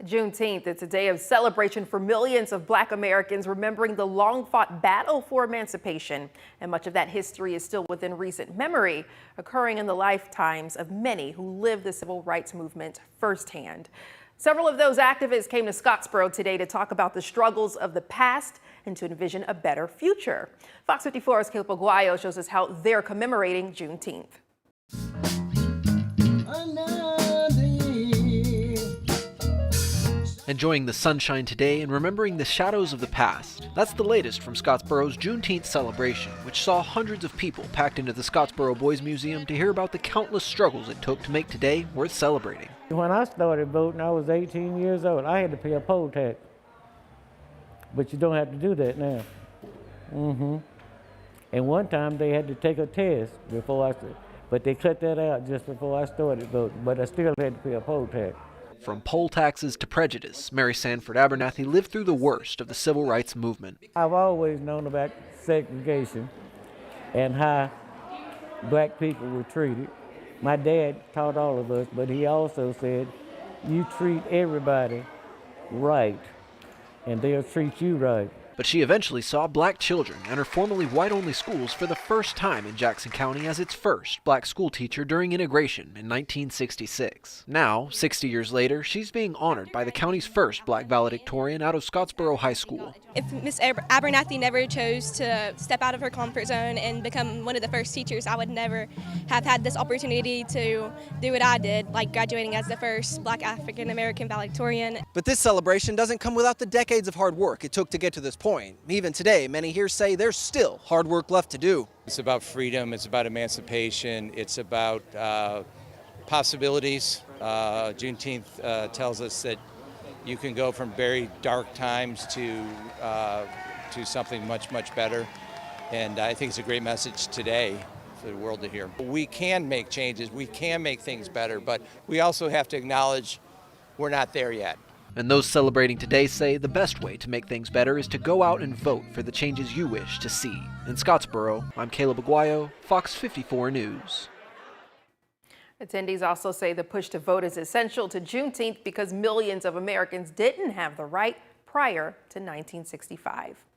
Juneteenth, it's a day of celebration for millions of Black Americans, remembering the long-fought battle for emancipation. And much of that history is still within recent memory, occurring in the lifetimes of many who lived the civil rights movement firsthand. Several of those activists came to Scottsboro today to talk about the struggles of the past and to envision a better future. Fox 54's Caleb Aguayo shows us how they're commemorating Juneteenth. Enjoying the sunshine today and remembering the shadows of the past. That's the latest from Scottsboro's Juneteenth celebration, which saw hundreds of people packed into the Scottsboro Boys Museum to hear about the countless struggles it took to make today worth celebrating. When I started voting, I was 18 years old. I had to pay a poll tax, but you don't have to do that now. And one time they had to take a test before but they cut that out just before I started voting, but I still had to pay a poll tax. From poll taxes to prejudice, Mary Sanford Abernathy lived through the worst of the civil rights movement. I've always known about segregation and how Black people were treated. My dad taught all of us, but he also said, you treat everybody right, and they'll treat you right. But she eventually saw Black children enter formerly white-only schools for the first time in Jackson County as its first Black schoolteacher during integration in 1966. Now, 60 years later, she's being honored by the county's first Black valedictorian out of Scottsboro High School. If Miss Abernathy never chose to step out of her comfort zone and become one of the first teachers, I would never have had this opportunity to do what I did, like graduating as the first Black African-American valedictorian. But this celebration doesn't come without the decades of hard work it took to get to this point. Even today, many here say there's still hard work left to do. It's about freedom, it's about emancipation, it's about possibilities. Juneteenth tells us that you can go from very dark times to something much, much better. And I think it's a great message today for the world to hear. We can make changes, we can make things better, but we also have to acknowledge we're not there yet. And those celebrating today say the best way to make things better is to go out and vote for the changes you wish to see. In Scottsboro, I'm Caleb Aguayo, Fox 54 News. Attendees also say the push to vote is essential to Juneteenth because millions of Americans didn't have the right prior to 1965.